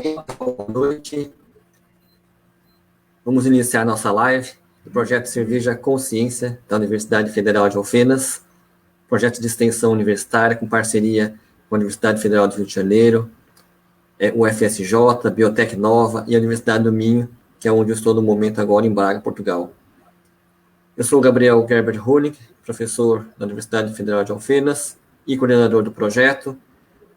Boa noite. Vamos iniciar nossa live do projeto Cerveja Consciência da Universidade Federal de Alfenas, projeto de extensão universitária com parceria com a Universidade Federal do Rio de Janeiro, o UFSJ, Biotec Nova e a Universidade do Minho, que é onde eu estou no momento agora em Braga, Portugal. Eu sou o Gabriel Gerber Honig, professor da Universidade Federal de Alfenas e coordenador do projeto,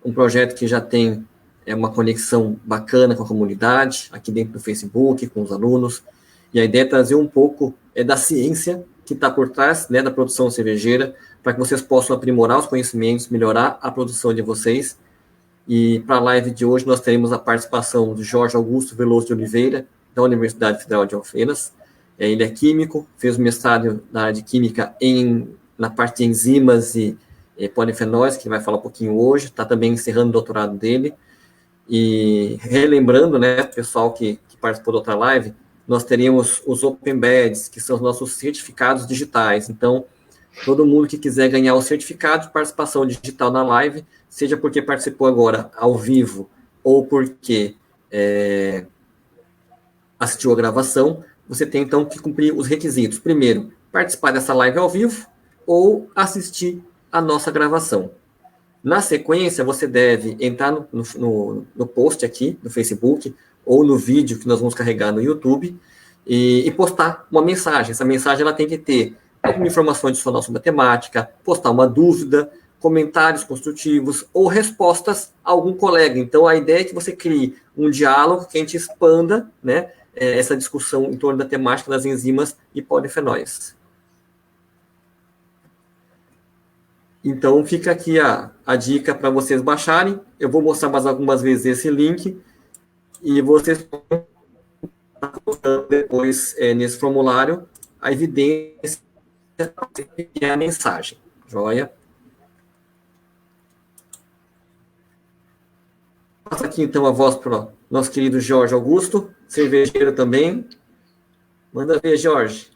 um projeto que já tem uma conexão bacana com a comunidade, aqui dentro do Facebook, com os alunos, e a ideia é trazer um pouco da ciência que está por trás, né, da produção cervejeira, para que vocês possam aprimorar os conhecimentos, melhorar a produção de vocês. E para a live de hoje nós teremos a participação do Jorge Augusto Veloso de Oliveira, da Universidade Federal de Alfenas. Ele é químico, fez o mestrado na área de química na parte de enzimas e polifenóis, que vai falar um pouquinho hoje, está também encerrando o doutorado dele. E relembrando, né, pessoal que participou da outra live, nós teríamos os Open Badges, que são os nossos certificados digitais. Então, todo mundo que quiser ganhar o certificado de participação digital na live, seja porque participou agora ao vivo ou porque assistiu a gravação, você tem então que cumprir os requisitos. Primeiro, participar dessa live ao vivo ou assistir a nossa gravação. Na sequência, você deve entrar no post aqui, no Facebook, ou no vídeo que nós vamos carregar no YouTube, e postar uma mensagem. Essa mensagem ela tem que ter alguma informação adicional sobre a temática, postar uma dúvida, comentários construtivos ou respostas a algum colega. Então, a ideia é que você crie um diálogo que a gente expanda, né, essa discussão em torno da temática das enzimas e polifenóis. Então, fica aqui a dica para vocês baixarem. Eu vou mostrar mais algumas vezes esse link e vocês vão depois, nesse formulário, a evidência e a mensagem. Joia? Passa aqui, então, a voz para o nosso querido Jorge Augusto, cervejeiro também. Manda ver, Jorge.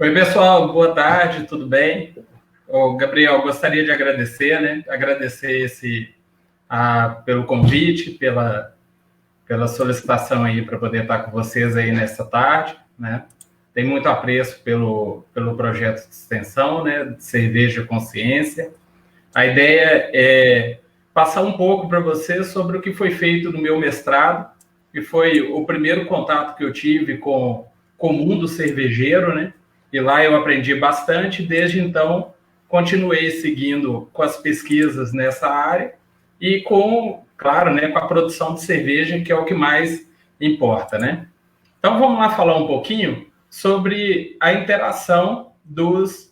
Oi, pessoal. Boa tarde, tudo bem? Gabriel, gostaria de agradecer, né? Agradecer pelo convite, pela solicitação aí para poder estar com vocês aí nessa tarde, né? Tenho muito apreço pelo projeto de extensão, né? De Cerveja Consciência. A ideia é passar um pouco para vocês sobre o que foi feito no meu mestrado, que foi o primeiro contato que eu tive com o mundo cervejeiro, né? E lá eu aprendi bastante. Desde então, continuei seguindo com as pesquisas nessa área e claro, né, com a produção de cerveja, que é o que mais importa, né? Então, vamos lá falar um pouquinho sobre a interação dos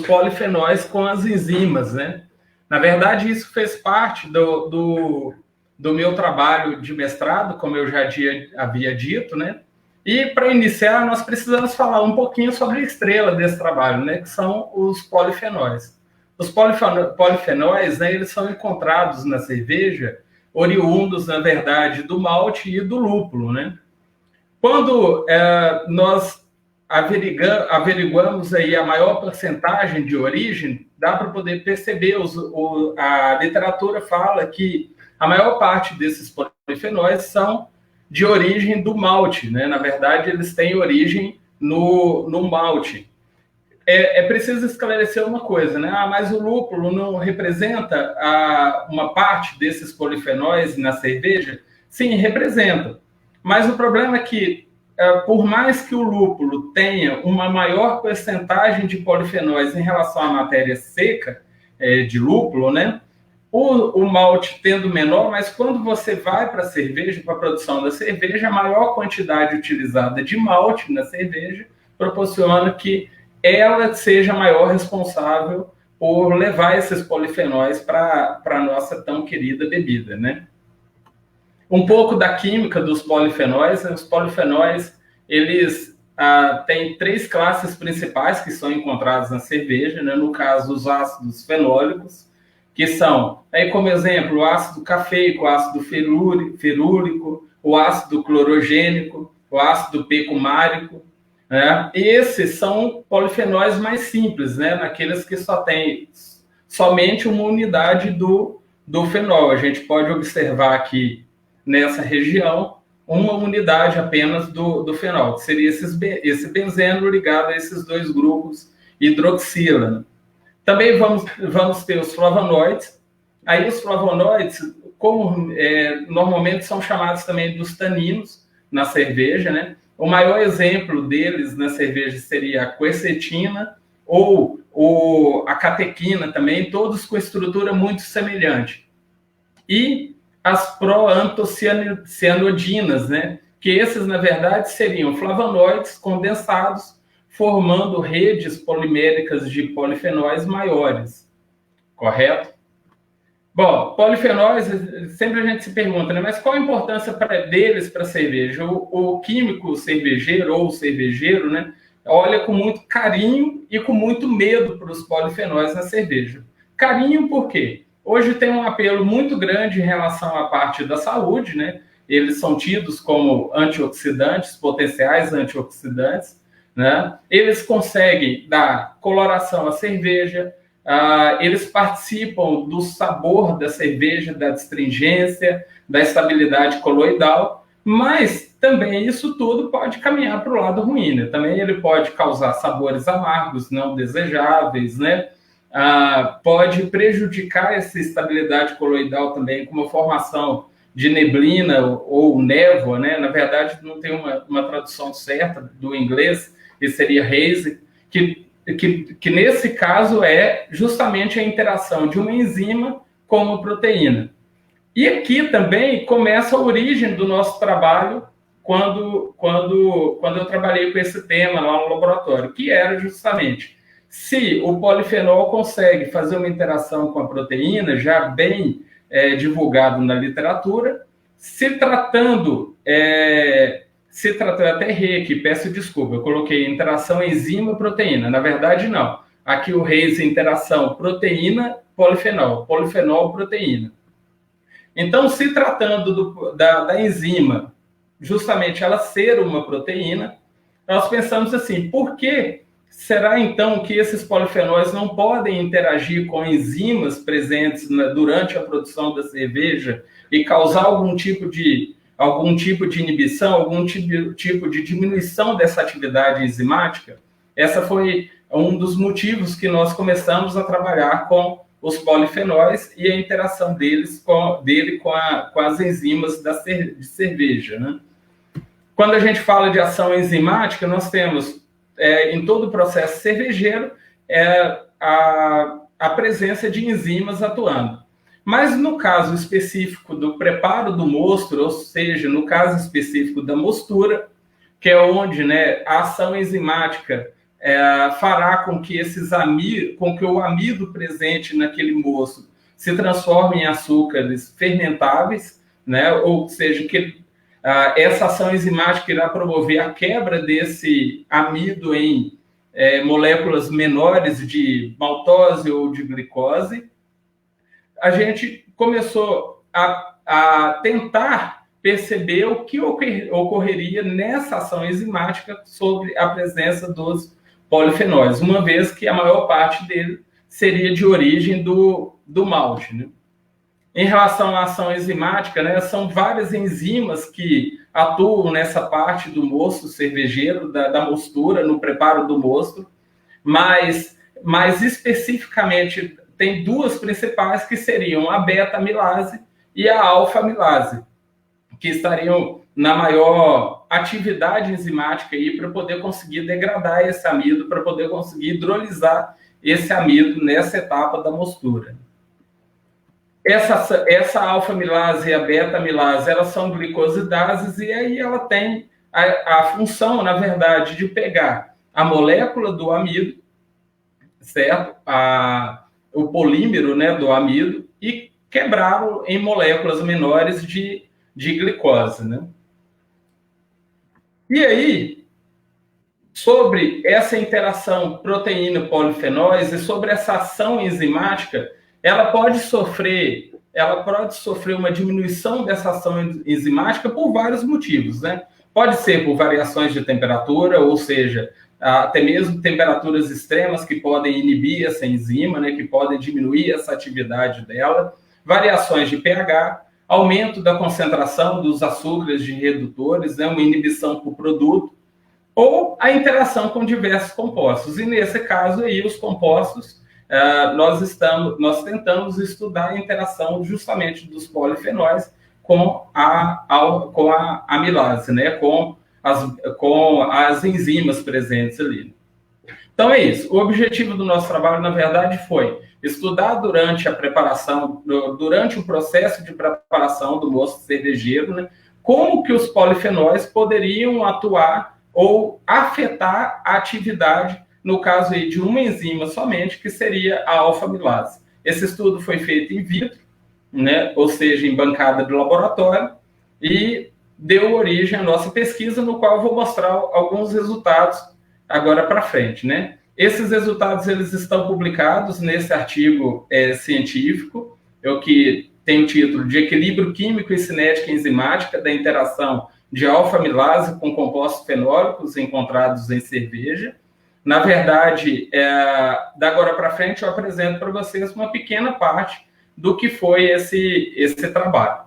polifenóis com as enzimas, né? Na verdade, isso fez parte do meu trabalho de mestrado, como eu já havia dito, né? E, para iniciar, nós precisamos falar um pouquinho sobre a estrela desse trabalho, né, que são os polifenóis. Os polifenóis, né, eles são encontrados na cerveja, oriundos, na verdade, do malte e do lúpulo, né? Quando nós averiguamos aí a maior porcentagem de origem, dá para poder perceber, a literatura fala que a maior parte desses polifenóis são de origem do malte, né? Na verdade, eles têm origem no malte. É preciso esclarecer uma coisa, né? Mas o lúpulo não representa uma parte desses polifenóis na cerveja? Sim, representa. Mas o problema é que, por mais que o lúpulo tenha uma maior percentagem de polifenóis em relação à matéria seca de lúpulo, né? O malte tendo menor, mas quando você vai para a cerveja, para a produção da cerveja, a maior quantidade utilizada de malte na cerveja proporciona que ela seja a maior responsável por levar esses polifenóis para a nossa tão querida bebida, né? Um pouco da química dos polifenóis. Os polifenóis, eles têm 3 classes principais que são encontradas na cerveja, né? No caso, os ácidos fenólicos, que são, aí como exemplo, o ácido cafeico, o ácido ferúrico, o ácido clorogênico, o ácido p-cumárico, né? E esses são polifenóis mais simples, né? Naqueles que só tem somente uma unidade do fenol. A gente pode observar aqui nessa região uma unidade apenas do fenol, que seria esse benzeno ligado a esses dois grupos hidroxila. Também vamos ter os flavonoides. Aí os flavonoides, como normalmente são chamados também dos taninos na cerveja, né? O maior exemplo deles na cerveja seria a quercetina ou a catequina também, todos com estrutura muito semelhante. E as proantocianodinas, né? Que esses, na verdade, seriam flavonoides condensados, formando redes poliméricas de polifenóis maiores. Correto? Bom, polifenóis, sempre a gente se pergunta, né? Mas qual a importância deles para a cerveja? O químico cervejeiro ou cervejeiro, né? Olha com muito carinho e com muito medo para os polifenóis na cerveja. Carinho por quê? Hoje tem um apelo muito grande em relação à parte da saúde, né? Eles são tidos como antioxidantes, potenciais antioxidantes, né? Eles conseguem dar coloração à cerveja, eles participam do sabor da cerveja, da astringência, da estabilidade coloidal, mas também isso tudo pode caminhar para o lado ruim, né? Também ele pode causar sabores amargos, não desejáveis, né? Pode prejudicar essa estabilidade coloidal também, com a formação de neblina ou névoa, né? Na verdade, não tem uma tradução certa do inglês, que seria haze, que nesse caso é justamente a interação de uma enzima com uma proteína. E aqui também começa a origem do nosso trabalho quando eu trabalhei com esse tema lá no laboratório, que era justamente se o polifenol consegue fazer uma interação com a proteína, já bem divulgado na literatura, se tratando, até errei aqui, peço desculpa, eu coloquei interação enzima-proteína, na verdade não, aqui o Reis é interação proteína-polifenol, polifenol-proteína. Então, se tratando da enzima, justamente ela ser uma proteína, nós pensamos assim, por que será então que esses polifenóis não podem interagir com enzimas presentes durante a produção da cerveja e causar algum tipo de inibição, algum tipo de diminuição dessa atividade enzimática? Essa foi um dos motivos que nós começamos a trabalhar com os polifenóis e a interação dele com as enzimas de cerveja, né? Quando a gente fala de ação enzimática, nós temos em todo o processo cervejeiro a presença de enzimas atuando. Mas no caso específico do preparo do mosto, ou seja, no caso específico da mostura, que é onde, né, a ação enzimática fará com que o amido presente naquele mosto se transforme em açúcares fermentáveis, né, ou seja, que essa ação enzimática irá promover a quebra desse amido em moléculas menores de maltose ou de glicose. A gente começou a tentar perceber o que ocorreria nessa ação enzimática sobre a presença dos polifenóis, uma vez que a maior parte dele seria de origem do malte, né? Em relação à ação enzimática, né, são várias enzimas que atuam nessa parte do mosto cervejeiro, da mostura, no preparo do mosto, mas mais especificamente tem duas principais que seriam a beta-amilase e a alfa-amilase, que estariam na maior atividade enzimática aí para poder conseguir degradar esse amido, para poder conseguir hidrolisar esse amido nessa etapa da mostura. Essa alfa-amilase e a beta-amilase, elas são glicosidases e aí ela tem a função, na verdade, de pegar a molécula do amido, certo? O polímero, né, do amido e quebrá-lo em moléculas menores de glicose, né? E aí, sobre essa interação proteína-polifenóis e sobre essa ação enzimática, ela pode sofrer uma diminuição dessa ação enzimática por vários motivos, né? Pode ser por variações de temperatura, ou seja, até mesmo temperaturas extremas que podem inibir essa enzima, né? Que podem diminuir essa atividade dela, variações de pH, aumento da concentração dos açúcares de redutores, né, uma inibição por produto, ou a interação com diversos compostos. E nesse caso aí, os compostos, nós tentamos estudar a interação justamente dos polifenóis com a amilase, né, com as enzimas presentes ali. Então é isso. O objetivo do nosso trabalho, na verdade, foi estudar durante a preparação, durante o processo de preparação do mosto cervejeiro, né, como que os polifenóis poderiam atuar ou afetar a atividade, no caso aí de uma enzima somente, que seria a alfa-amilase. Esse estudo foi feito in vitro, né, ou seja, em bancada de laboratório, e deu origem à nossa pesquisa, no qual eu vou mostrar alguns resultados agora para frente, né? Esses resultados eles estão publicados nesse artigo científico, que tem o título de Equilíbrio Químico e Cinética Enzimática da Interação de alfa-amilase com compostos fenólicos encontrados em cerveja. Na verdade, da agora para frente, eu apresento para vocês uma pequena parte do que foi esse trabalho.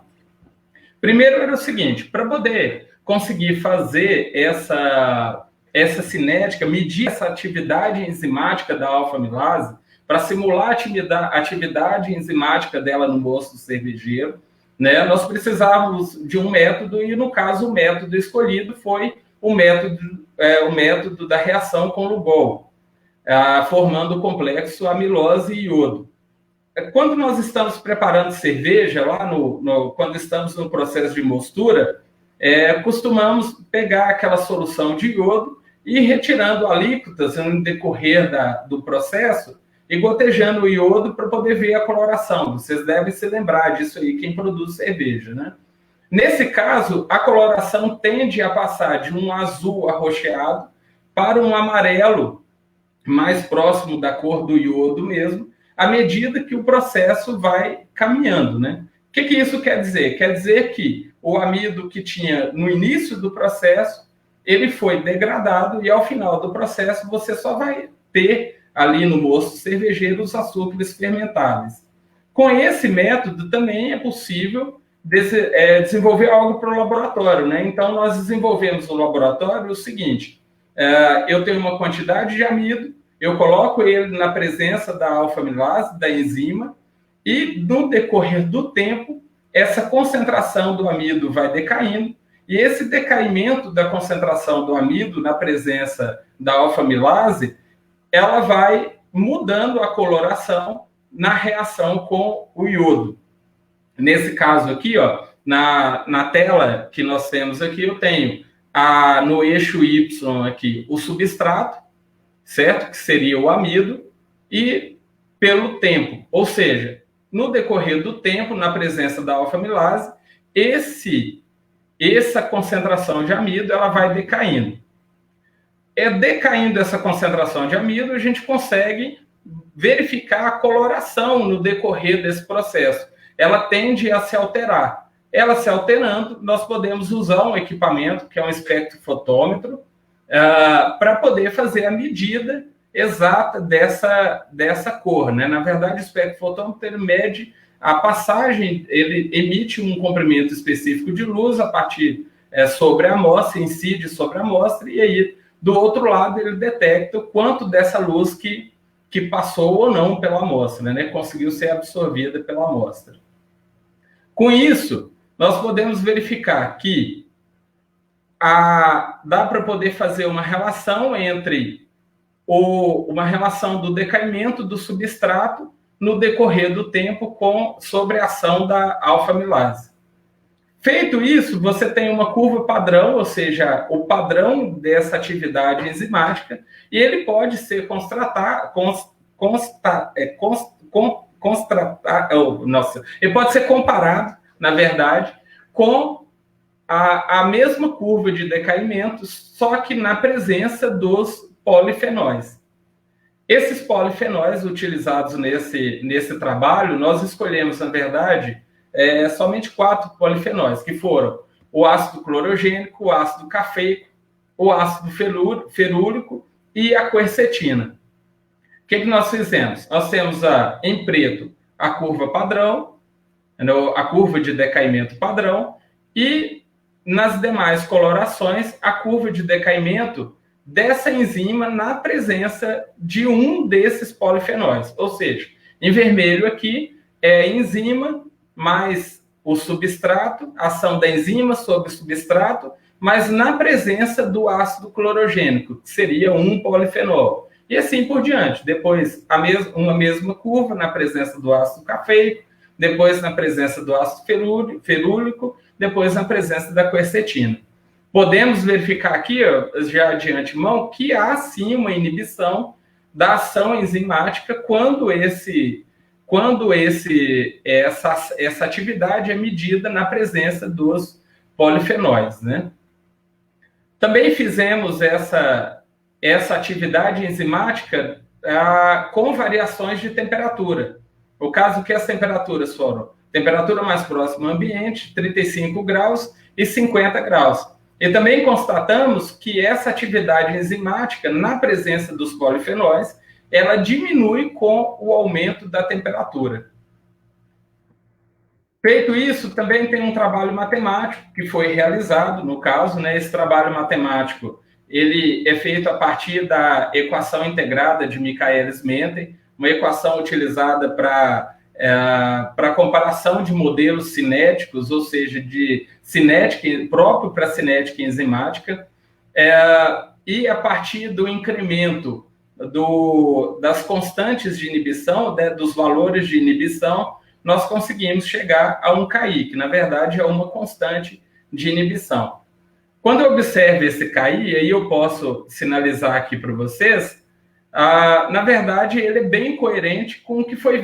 Primeiro era o seguinte, para poder conseguir fazer essa cinética, medir essa atividade enzimática da alfa-amilase, para simular a atividade enzimática dela no mosto cervejeiro, né, nós precisávamos de um método, e no caso o método escolhido foi o método da reação com Lugol, formando o complexo amilose e iodo. Quando nós estamos preparando cerveja, quando estamos no processo de mostura, costumamos pegar aquela solução de iodo e retirando alíquotas no decorrer do processo e gotejando o iodo para poder ver a coloração. Vocês devem se lembrar disso aí, quem produz cerveja, né? Nesse caso, a coloração tende a passar de um azul arroxeado para um amarelo mais próximo da cor do iodo mesmo, à medida que o processo vai caminhando, né? O que isso quer dizer? Quer dizer que o amido que tinha no início do processo, ele foi degradado e ao final do processo você só vai ter ali no mosto cervejeiro os açúcares fermentáveis. Com esse método também é possível desenvolver algo para o laboratório, né? Então nós desenvolvemos no laboratório o seguinte, eu tenho uma quantidade de amido, eu coloco ele na presença da alfa-amilase, da enzima, e no decorrer do tempo, essa concentração do amido vai decaindo, e esse decaimento da concentração do amido na presença da alfa-amilase, ela vai mudando a coloração na reação com o iodo. Nesse caso aqui, ó, na tela que nós temos aqui, eu tenho no eixo Y aqui o substrato, certo? Que seria o amido, e pelo tempo, ou seja, no decorrer do tempo, na presença da alfa-amilase, essa concentração de amido ela vai decaindo. Decaindo essa concentração de amido, a gente consegue verificar a coloração no decorrer desse processo. Ela tende a se alterar. Ela se alterando, nós podemos usar um equipamento, que é um espectrofotômetro, para poder fazer a medida exata dessa cor, né? Na verdade, o espectrofotômetro ele mede a passagem, ele emite um comprimento específico de luz a partir sobre a amostra, incide sobre a amostra, e aí, do outro lado, ele detecta o quanto dessa luz que passou ou não pela amostra, né? Conseguiu ser absorvida pela amostra. Com isso, nós podemos verificar que dá para poder fazer uma relação entre uma relação do decaimento do substrato no decorrer do tempo sobre a ação da alfa-amilase. Feito isso, você tem uma curva padrão, ou seja, o padrão dessa atividade enzimática, e ele pode ser ele pode ser comparado, na verdade, com a mesma curva de decaimento, só que na presença dos polifenóis. Esses polifenóis utilizados nesse trabalho, nós escolhemos, na verdade, somente 4 polifenóis, que foram o ácido clorogênico, o ácido cafeico, o ácido ferúlico e a quercetina. O que nós fizemos? Nós temos em preto a curva padrão, a curva de decaimento padrão, e nas demais colorações, a curva de decaimento dessa enzima na presença de um desses polifenóis. Ou seja, em vermelho aqui é a enzima mais o substrato, a ação da enzima sobre o substrato, mas na presença do ácido clorogênico, que seria um polifenol. E assim por diante. Depois, uma mesma curva na presença do ácido cafeico, depois na presença do ácido ferúlico, depois na presença da quercetina. Podemos verificar aqui, ó, já de antemão, que há sim uma inibição da ação enzimática quando essa atividade é medida na presença dos polifenóis, né? Também fizemos essa atividade enzimática com variações de temperatura. O caso que as temperaturas foram temperatura mais próxima ao ambiente, 35 graus e 50 graus. E também constatamos que essa atividade enzimática, na presença dos polifenóis, ela diminui com o aumento da temperatura. Feito isso, também tem um trabalho matemático que foi realizado, no caso, né? Esse trabalho matemático ele é feito a partir da equação integrada de Michaelis-Menten, uma equação utilizada para comparação de modelos cinéticos, ou seja, de cinética, próprio para cinética enzimática, e a partir do incremento das constantes de inibição, né, dos valores de inibição, nós conseguimos chegar a um KI, que na verdade é uma constante de inibição. Quando eu observo esse KI, aí eu posso sinalizar aqui para vocês, na verdade ele é bem coerente com o que foi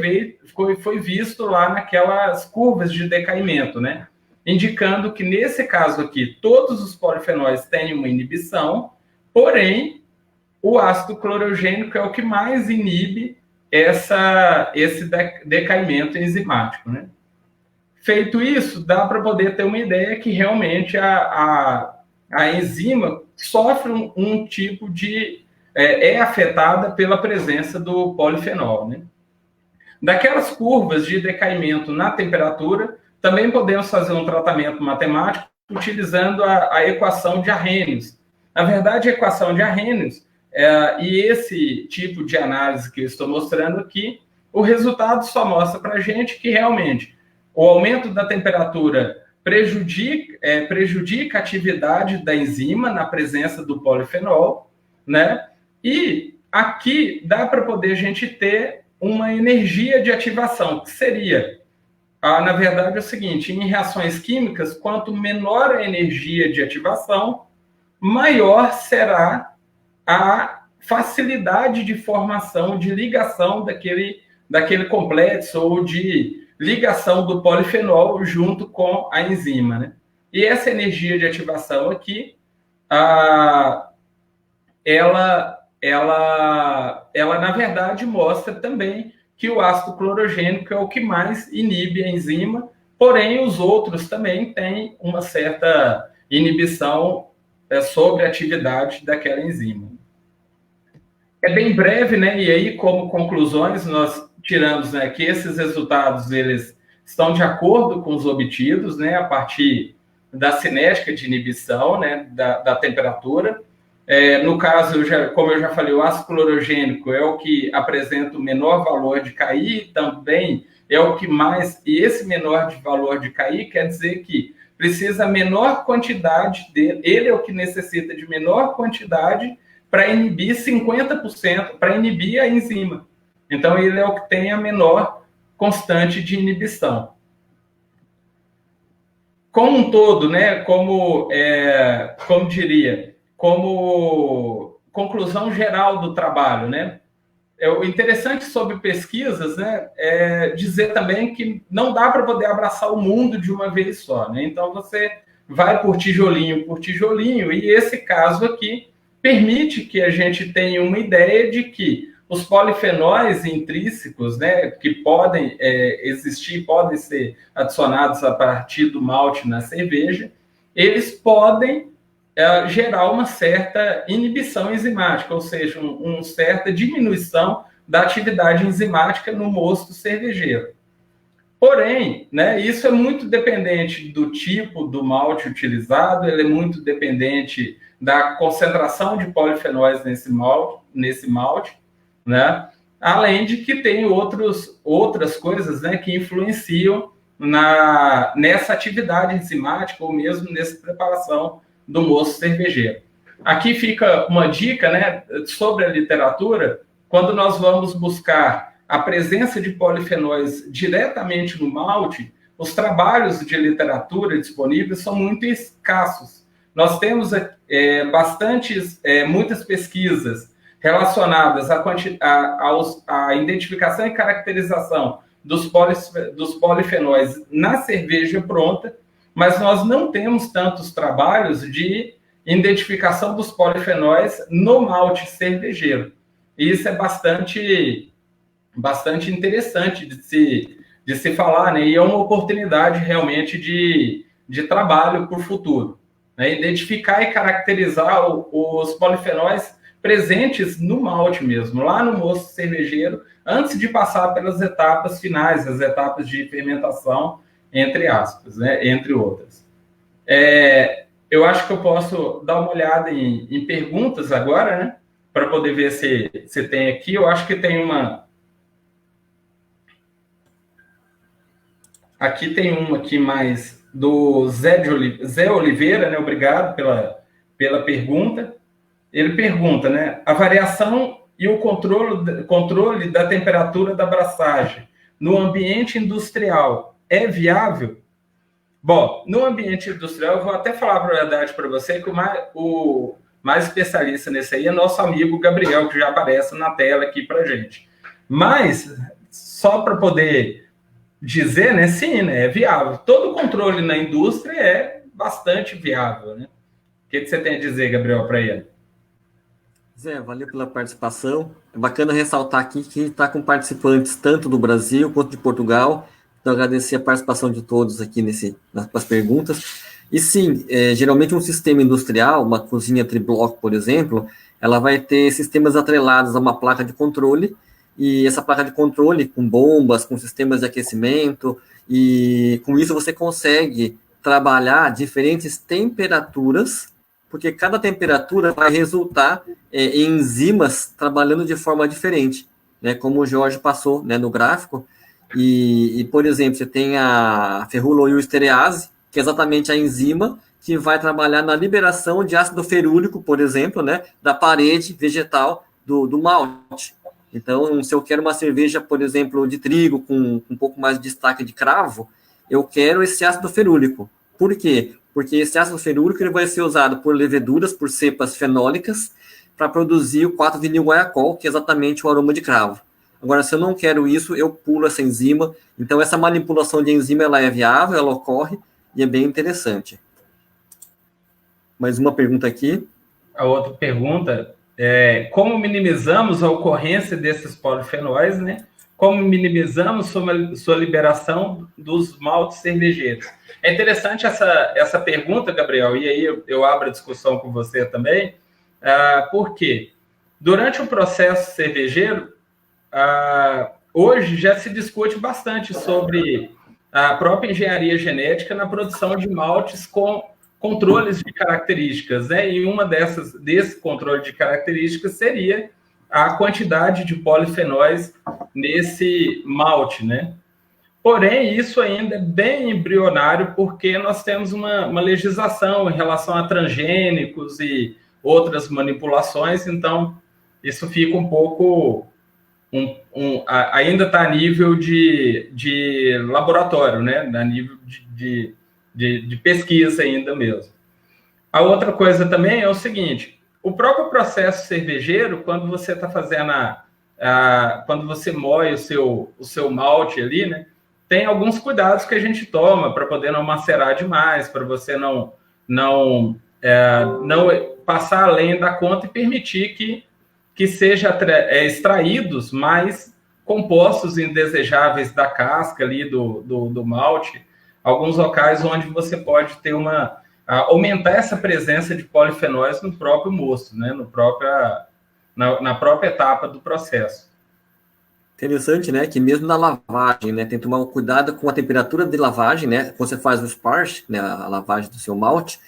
visto lá naquelas curvas de decaimento, né? Indicando que nesse caso aqui, todos os polifenóis têm uma inibição, porém, o ácido clorogênico é o que mais inibe esse decaimento enzimático, né? Feito isso, dá para poder ter uma ideia que realmente a enzima sofre um tipo de... é afetada pela presença do polifenol, né? Daquelas curvas de decaimento na temperatura, também podemos fazer um tratamento matemático utilizando a equação de Arrhenius. Na verdade, a equação de Arrhenius e esse tipo de análise que eu estou mostrando aqui, o resultado só mostra para a gente que realmente o aumento da temperatura prejudica a atividade da enzima na presença do polifenol, né? E aqui dá para poder a gente ter uma energia de ativação, que seria, na verdade, é o seguinte: em reações químicas, quanto menor a energia de ativação, maior será a facilidade de formação, de ligação daquele complexo ou de ligação do polifenol junto com a enzima, né? E essa energia de ativação aqui, ela na verdade mostra também que o ácido clorogênico é o que mais inibe a enzima, porém os outros também têm uma certa inibição sobre a atividade daquela enzima. É bem breve, né? E aí, como conclusões, nós tiramos, né, que esses resultados eles estão de acordo com os obtidos, né, a partir da cinética de inibição, né, da temperatura. No caso, como eu já falei, o ácido clorogênico é o que apresenta o menor valor de KI, também é o que mais... E esse menor valor de KI quer dizer que precisa menor quantidade dele, ele é o que necessita de menor quantidade para inibir 50%, para inibir a enzima. Então, ele é o que tem a menor constante de inibição. Como um todo, né, como conclusão geral do trabalho, né, o interessante sobre pesquisas, né, é dizer também que não dá para poder abraçar o mundo de uma vez só, né? Então, você vai por tijolinho, e esse caso aqui permite que a gente tenha uma ideia de que os polifenóis intrínsecos, né, que podem existir, podem ser adicionados a partir do malte na cerveja, eles podem gerar uma certa inibição enzimática, ou seja, uma certa diminuição da atividade enzimática no mosto cervejeiro. Porém, né, isso é muito dependente do tipo do malte utilizado, ele é muito dependente da concentração de polifenóis nesse malte, né? Além de que tem outras coisas, né, que influenciam nessa atividade enzimática ou mesmo nessa preparação do moço cervejeiro. Aqui fica uma dica, né, sobre a literatura, quando nós vamos buscar a presença de polifenóis diretamente no malte, os trabalhos de literatura disponíveis são muito escassos. Nós temos muitas pesquisas relacionadas à identificação e caracterização dos polifenóis na cerveja pronta, mas nós não temos tantos trabalhos de identificação dos polifenóis no malte cervejeiro. E isso é bastante interessante de se falar, né? E é uma oportunidade realmente de trabalho para o futuro, né? Identificar e caracterizar os polifenóis presentes no malte mesmo, lá no moço cervejeiro, antes de passar pelas etapas finais, as etapas de fermentação, entre aspas, né? Entre outras. Eu acho que eu posso dar uma olhada em perguntas agora, né? Para poder ver se tem aqui. Eu acho que tem uma... Aqui tem uma aqui mais do Zé Oliveira, né? Obrigado pela pergunta. Ele pergunta, né? A variação e o controle da temperatura da abraçagem no ambiente industrial é viável? Bom, no ambiente industrial, eu vou até falar a verdade para você, que o mais especialista nesse aí é nosso amigo Gabriel, que já aparece na tela aqui para gente. Mas, só para poder dizer, né, sim, né, é viável. Todo controle na indústria é bastante viável, né? O que você tem a dizer, Gabriel, para ele? Zé, valeu pela participação. É bacana ressaltar aqui que está com participantes tanto do Brasil quanto de Portugal. Então, agradecer a participação de todos aqui nas perguntas. E sim, geralmente um sistema industrial, uma cozinha tribloco, por exemplo, ela vai ter sistemas atrelados a uma placa de controle, e essa placa de controle com bombas, com sistemas de aquecimento, e com isso você consegue trabalhar diferentes temperaturas, porque cada temperatura vai resultar em enzimas trabalhando de forma diferente, né, como o Jorge passou, né, no gráfico. E, por exemplo, você tem a ferruloilesterease, que é exatamente a enzima que vai trabalhar na liberação de ácido ferúlico, por exemplo, né, da parede vegetal do malte. Então, se eu quero uma cerveja, por exemplo, de trigo com um pouco mais de destaque de cravo, eu quero esse ácido ferúlico. Por quê? Porque esse ácido ferúlico ele vai ser usado por leveduras, por cepas fenólicas, para produzir o 4-vinil-guaiacol, que é exatamente o aroma de cravo. Agora, se eu não quero isso, eu pulo essa enzima. Então, essa manipulação de enzima ela é viável, ela ocorre e é bem interessante. Mais uma pergunta aqui. A outra pergunta é como minimizamos a ocorrência desses polifenóis, né? Como minimizamos sua liberação dos maltes cervejeiros? É interessante essa pergunta, Gabriel, e aí eu abro a discussão com você também, porque durante o processo cervejeiro, hoje já se discute bastante sobre a própria engenharia genética na produção de maltes com controles de características, né? E uma desse controle de características seria a quantidade de polifenóis nesse malte, né? Porém, isso ainda é bem embrionário, porque nós temos uma legislação em relação a transgênicos e outras manipulações, então isso fica um pouco... ainda está a nível de laboratório, né? A nível de pesquisa ainda mesmo. A outra coisa também é o seguinte: o próprio processo cervejeiro, quando você está fazendo quando você moe o seu malte ali, né? Tem alguns cuidados que a gente toma para poder não macerar demais, para você não passar além da conta e permitir que seja extraídos mais compostos indesejáveis da casca ali do malte, alguns locais onde você pode ter aumentar essa presença de polifenóis no próprio mosto, né, na própria etapa do processo. Interessante, né, que mesmo na lavagem, né, tem que tomar um cuidado com a temperatura de lavagem, né, quando você faz o sparge, né, a lavagem do seu malte,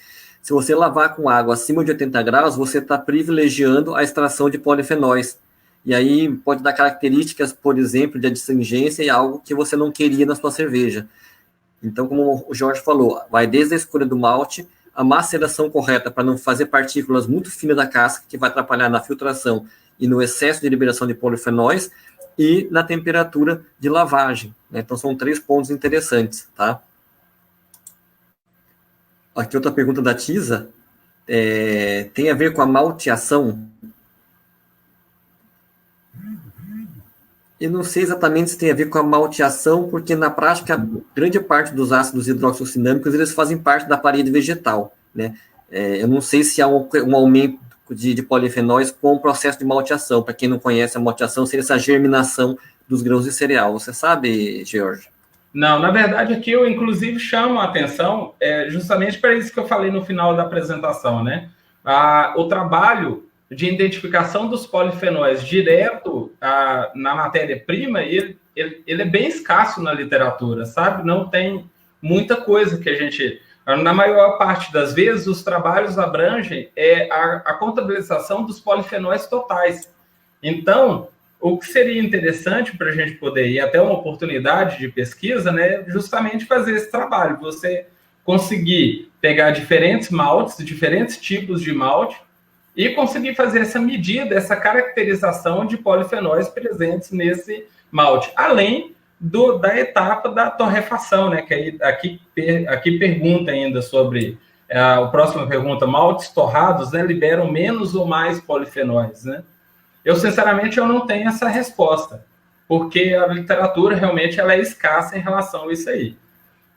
se você lavar com água acima de 80 graus, você está privilegiando a extração de polifenóis, e aí pode dar características, por exemplo, de adstringência e algo que você não queria na sua cerveja. Então, como o Jorge falou, vai desde a escolha do malte, a maceração correta para não fazer partículas muito finas da casca, que vai atrapalhar na filtração e no excesso de liberação de polifenóis, e na temperatura de lavagem, né? Então, são 3 pontos interessantes, tá? Aqui outra pergunta da Tisa, tem a ver com a malteação? Eu não sei exatamente se tem a ver com a malteação, porque na prática, grande parte dos ácidos hidroxossinâmicos, eles fazem parte da parede vegetal, né? Eu não sei se há um aumento de polifenóis com o processo de malteação. Para quem não conhece, a malteação seria essa germinação dos grãos de cereal. Você sabe, George? Não, na verdade, aqui eu, inclusive, chamo a atenção justamente para isso que eu falei no final da apresentação, né? O trabalho de identificação dos polifenóis direto na matéria-prima, ele é bem escasso na literatura, sabe? Não tem muita coisa que a gente... Na maior parte das vezes, os trabalhos abrangem a contabilização dos polifenóis totais. Então, o que seria interessante para a gente poder ir até uma oportunidade de pesquisa, né, justamente fazer esse trabalho, você conseguir pegar diferentes maltes, diferentes tipos de malte, e conseguir fazer essa medida, essa caracterização de polifenóis presentes nesse malte, além da etapa da torrefação, né? Que aqui pergunta ainda sobre a próxima pergunta: maltes torrados, né, liberam menos ou mais polifenóis, né? Eu, sinceramente, eu não tenho essa resposta, porque a literatura realmente ela é escassa em relação a isso aí.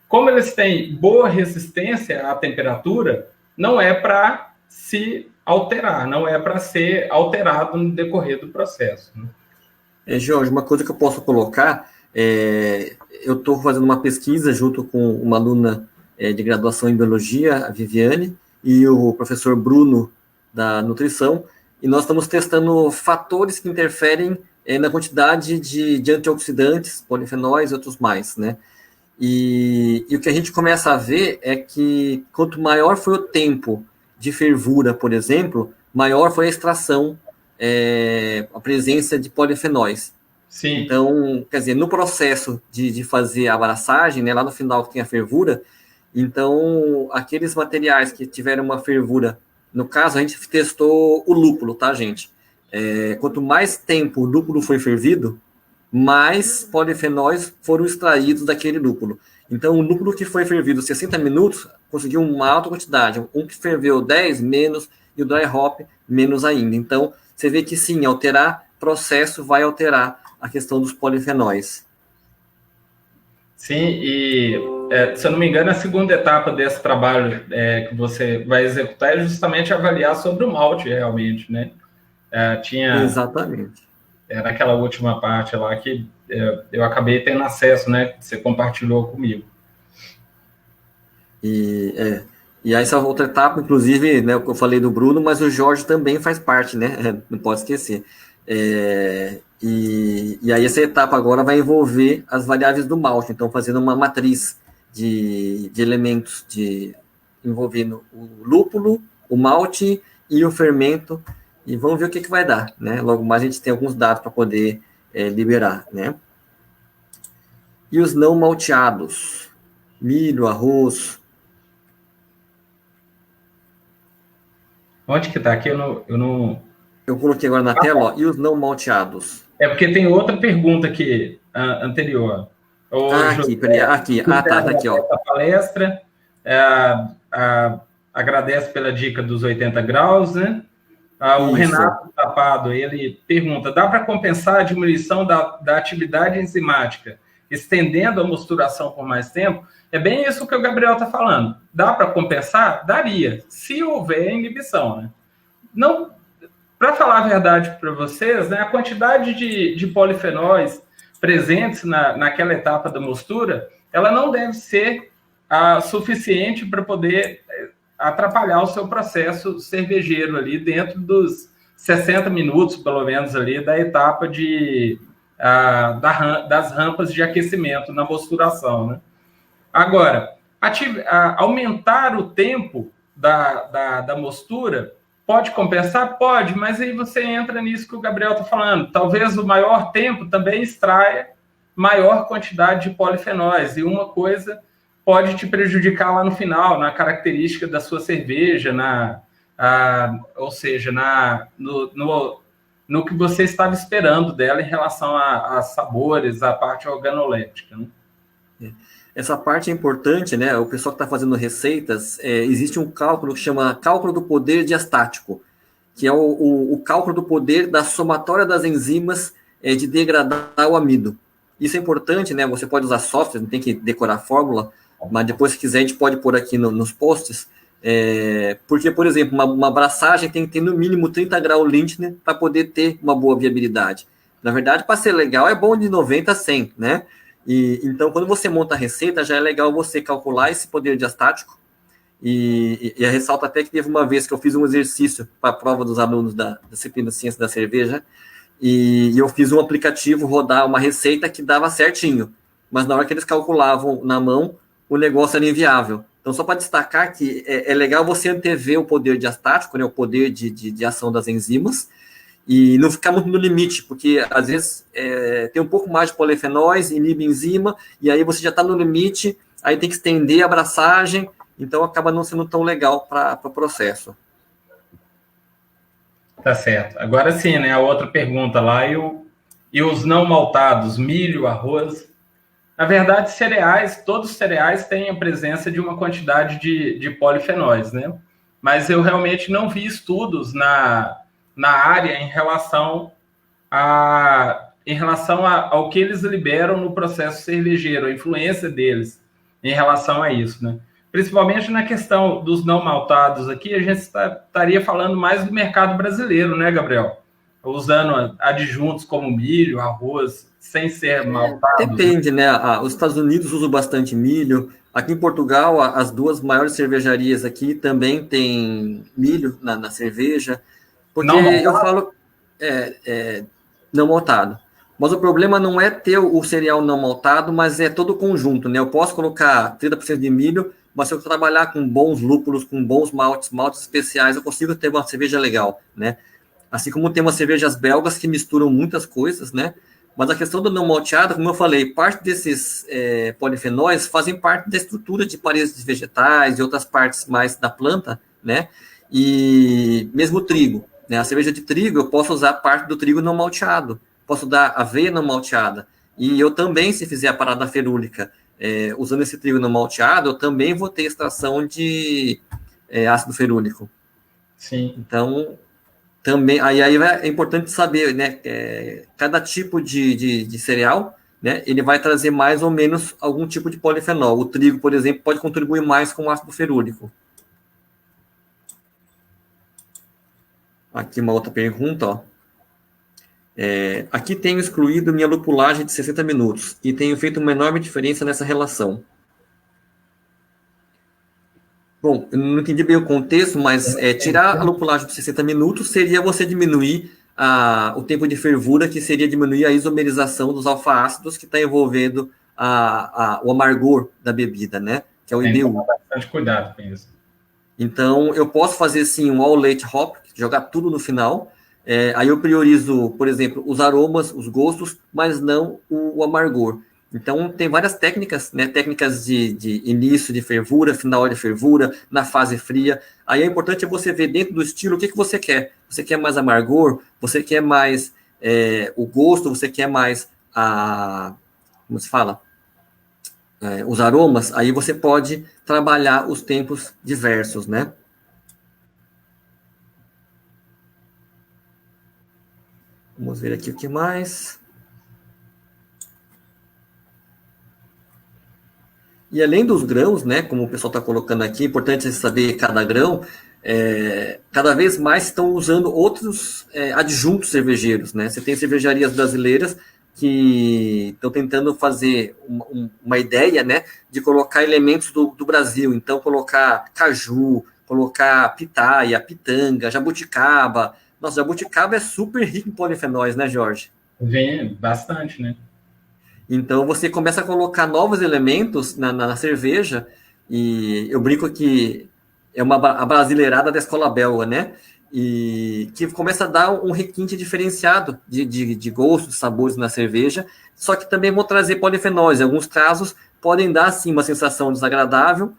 Como eles têm boa resistência à temperatura, não é para se alterar, não é para ser alterado no decorrer do processo, né? Jorge, uma coisa que eu posso colocar, eu estou fazendo uma pesquisa junto com uma aluna de graduação em biologia, a Viviane, e o professor Bruno, da nutrição, e nós estamos testando fatores que interferem na quantidade de antioxidantes, polifenóis e outros mais, né? E o que a gente começa a ver é que quanto maior foi o tempo de fervura, por exemplo, maior foi a extração, a presença de polifenóis. Sim. Então, quer dizer, no processo de fazer a abraçagem, né, lá no final que tem a fervura, então, aqueles materiais que tiveram uma fervura, no caso, a gente testou o lúpulo, tá, gente? Quanto mais tempo o lúpulo foi fervido, mais polifenóis foram extraídos daquele lúpulo. Então, o lúpulo que foi fervido 60 minutos conseguiu uma alta quantidade. Um que ferveu 10, menos, e o dry hop, menos ainda. Então, você vê que sim, alterar processo vai alterar a questão dos polifenóis. Sim, e se eu não me engano, a segunda etapa desse trabalho que você vai executar é justamente avaliar sobre o malte, realmente, né? Exatamente. Era aquela última parte lá que eu acabei tendo acesso, né? Que você compartilhou comigo. E aí essa outra etapa, inclusive, né, o que eu falei do Bruno, mas o Jorge também faz parte, né? Não pode esquecer. E aí essa etapa agora vai envolver as variáveis do malte, então fazendo uma matriz de elementos envolvendo o lúpulo, o malte e o fermento, e vamos ver o que vai dar, né? Logo mais a gente tem alguns dados para poder liberar, né? E os não malteados, milho, arroz. Onde que está aqui? Eu não... Eu coloquei agora na tela, ó, e os não malteados? É porque tem outra pergunta aqui, anterior. Aqui, peraí, aqui. Tá aqui, ó. A palestra, agradece pela dica dos 80 graus, né? O Renato Tapado, ele pergunta, dá para compensar a diminuição da atividade enzimática, estendendo a mosturação por mais tempo? É bem isso que o Gabriel está falando. Dá para compensar? Daria, se houver inibição, né? Não... Para falar a verdade para vocês, né, a quantidade de polifenóis presentes naquela etapa da mostura, ela não deve ser suficiente para poder atrapalhar o seu processo cervejeiro ali dentro dos 60 minutos, pelo menos, ali da etapa de das rampas de aquecimento na mosturação, né? Agora, aumentar o tempo da mostura pode compensar? Pode, mas aí você entra nisso que o Gabriel está falando. Talvez o maior tempo também extraia maior quantidade de polifenóis, e uma coisa pode te prejudicar lá no final, na característica da sua cerveja, ou seja, no que você estava esperando dela em relação a sabores, a parte organolética, né? Essa parte é importante, né? O pessoal que está fazendo receitas, existe um cálculo que chama cálculo do poder diastático, que é o cálculo do poder da somatória das enzimas de degradar o amido. Isso é importante, né? Você pode usar software, não tem que decorar a fórmula, mas depois, se quiser, a gente pode pôr aqui nos posts, porque, por exemplo, uma abraçagem tem que ter no mínimo 30 graus Lintner para poder ter uma boa viabilidade. Na verdade, para ser legal, é bom de 90 a 100, né? Então, quando você monta a receita, já é legal você calcular esse poder diastático. E ressalto até que teve uma vez que eu fiz um exercício para a prova dos alunos da disciplina de Ciência da Cerveja, e eu fiz um aplicativo rodar uma receita que dava certinho, mas na hora que eles calculavam na mão, o negócio era inviável. Então, só para destacar que é legal você antever o poder diastático, né, o poder de ação das enzimas, e não ficar muito no limite, porque às vezes tem um pouco mais de polifenóis, inibe enzima, e aí você já está no limite, aí tem que estender a abraçagem, então acaba não sendo tão legal para o processo. Tá certo. Agora sim, né? A outra pergunta lá, e os não maltados, milho, arroz. Na verdade, cereais, todos os cereais têm a presença de uma quantidade de polifenóis, né? Mas eu realmente não vi estudos na área em relação ao que eles liberam no processo cervejeiro, a influência deles em relação a isso, né? Principalmente na questão dos não maltados aqui, a gente estaria falando mais do mercado brasileiro, né, Gabriel? Usando adjuntos como milho, arroz, sem ser maltados. Depende, né? Os Estados Unidos usam bastante milho. Aqui em Portugal, as duas maiores cervejarias aqui também têm milho na cerveja. Porque eu falo não maltado. Mas o problema não é ter o cereal não maltado, mas é todo o conjunto, né? Eu posso colocar 30% de milho, mas se eu trabalhar com bons lúpulos, com bons maltes especiais, eu consigo ter uma cerveja legal, né? Assim como tem umas cervejas belgas que misturam muitas coisas, né? Mas a questão do não malteado, como eu falei, parte desses polifenóis fazem parte da estrutura de paredes vegetais e outras partes mais da planta, né? E mesmo o trigo, né? A cerveja de trigo, eu posso usar parte do trigo não malteado, posso dar aveia não malteada. E eu também, se fizer a parada ferúlica, usando esse trigo não malteado, eu também vou ter extração de ácido ferúlico. Sim. Então, também, aí é importante saber, né, cada tipo de cereal, né, ele vai trazer mais ou menos algum tipo de polifenol. O trigo, por exemplo, pode contribuir mais com o ácido ferúlico. Aqui uma outra pergunta, ó. Aqui tenho excluído minha lupulagem de 60 minutos e tenho feito uma enorme diferença nessa relação. Bom, eu não entendi bem o contexto, mas tirar a lupulagem de 60 minutos seria você diminuir o tempo de fervura, que seria diminuir a isomerização dos alfa-ácidos que está envolvendo o amargor da bebida, né? Que é o IBU. Tem bastante cuidado com isso. Então, eu posso fazer, sim, um all late hop, jogar tudo no final. Aí eu priorizo, por exemplo, os aromas, os gostos, mas não o amargor. Então, tem várias técnicas, né? Técnicas de início de fervura, final de fervura, na fase fria. Aí é importante você ver dentro do estilo o que você quer. Você quer mais amargor? Você quer mais o gosto? Você quer mais como se fala? Os aromas? Aí você pode trabalhar os tempos diversos, né? Vamos ver aqui o que mais. E além dos grãos, né, como o pessoal está colocando aqui, é importante saber cada grão, cada vez mais estão usando outros adjuntos cervejeiros, né? Você tem cervejarias brasileiras que estão tentando fazer uma ideia, né, de colocar elementos do Brasil. Então, colocar caju, colocar pitaia, pitanga, jabuticaba. Nossa, jabuticaba é super rico em polifenóis, né, Jorge? Vem bastante, né? Então, você começa a colocar novos elementos na cerveja, e eu brinco que é a brasileirada da escola belga, né? E que começa a dar um requinte diferenciado de gostos, sabores na cerveja, só que também vão trazer polifenóis. Em alguns casos, podem dar, sim, uma sensação desagradável,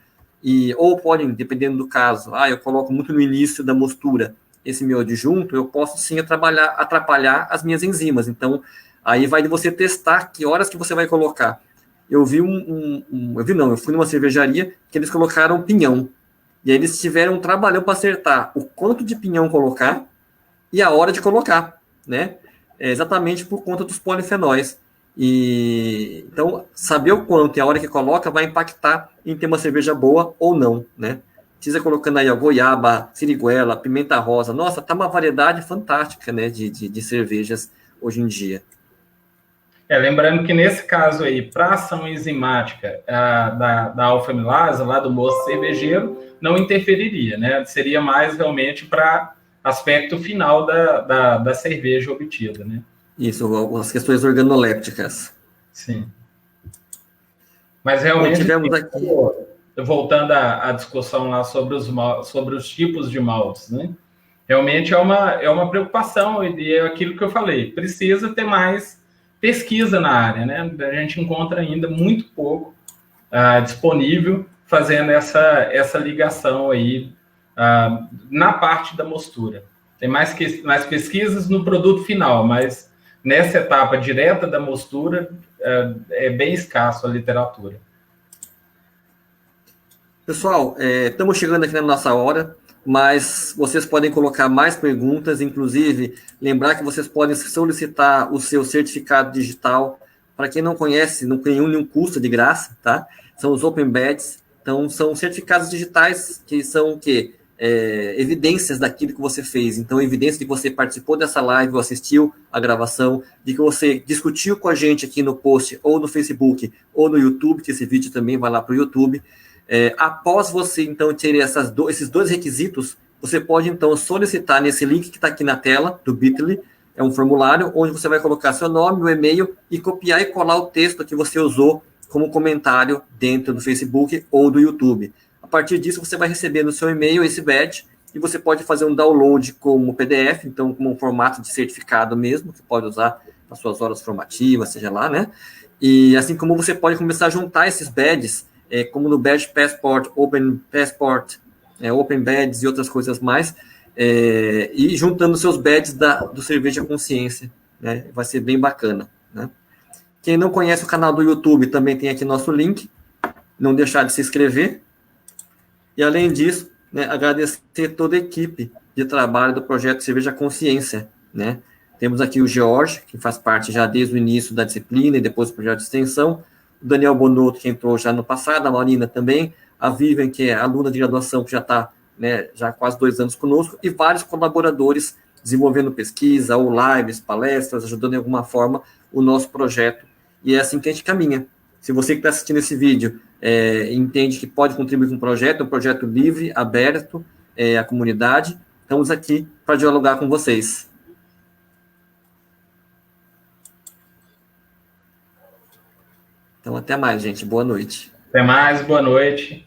ou podem, dependendo do caso, eu coloco muito no início da mostura esse meu adjunto, eu posso, sim, atrapalhar as minhas enzimas. Então, aí vai de você testar que horas que você vai colocar. Eu fui numa cervejaria que eles colocaram pinhão. E aí eles tiveram um trabalhão para acertar o quanto de pinhão colocar e a hora de colocar, né? Exatamente por conta dos polifenóis. E então, saber o quanto e a hora que coloca vai impactar em ter uma cerveja boa ou não, né? Precisa colocando aí, ó, goiaba, siriguela, pimenta rosa. Nossa, tá uma variedade fantástica, né, de cervejas hoje em dia. Lembrando que nesse caso aí, para ação enzimática da alfa-amilase, lá do moço cervejeiro, não interferiria, né? Seria mais realmente para aspecto final da cerveja obtida, né? Isso, as questões organolépticas. Sim. Mas Bom, realmente, tivemos aqui. voltando à discussão lá sobre os tipos de maltes, né? Realmente é uma preocupação, e é aquilo que eu falei, precisa ter mais pesquisa na área, né? A gente encontra ainda muito pouco disponível fazendo essa ligação aí na parte da mostura. Tem mais pesquisas no produto final, mas nessa etapa direta da mostura é bem escasso a literatura. Pessoal, estamos chegando aqui na nossa hora, mas vocês podem colocar mais perguntas, inclusive lembrar que vocês podem solicitar o seu certificado digital. Para quem não conhece, não tem nenhum custo de graça, tá? São os Open Badges. Então, são certificados digitais que são o quê? Evidências daquilo que você fez. Então, evidência de que você participou dessa live, ou assistiu a gravação, de que você discutiu com a gente aqui no post, ou no Facebook, ou no YouTube, que esse vídeo também vai lá para o YouTube. Após você, então, ter esses dois requisitos, você pode, então, solicitar nesse link que está aqui na tela, do Bitly. É um formulário onde você vai colocar seu nome, o e-mail, e copiar e colar o texto que você usou como comentário dentro do Facebook ou do YouTube. A partir disso, você vai receber no seu e-mail esse badge, e você pode fazer um download como PDF, então, como um formato de certificado mesmo, que pode usar nas suas horas formativas, seja lá, né? E assim como você pode começar a juntar esses badges, como no Badge Passport, Open Passport, Open Badges e outras coisas mais, e juntando seus badges do Cerveja Consciência, né? Vai ser bem bacana, né? Quem não conhece o canal do YouTube, também tem aqui nosso link, não deixar de se inscrever, e além disso, né, agradecer toda a equipe de trabalho do projeto Cerveja Consciência, né? Temos aqui o George, que faz parte já desde o início da disciplina e depois do projeto de extensão, o Daniel Bonotto, que entrou já no passado, a Marina também, a Vivian, que é aluna de graduação, que já está, né, já há quase 2 anos conosco, e vários colaboradores desenvolvendo pesquisa, ou lives, palestras, ajudando de alguma forma o nosso projeto. E é assim que a gente caminha. Se você que está assistindo esse vídeo entende que pode contribuir com o projeto, é um projeto livre, aberto à comunidade, estamos aqui para dialogar com vocês. Então, até mais, gente. Boa noite. Até mais, boa noite.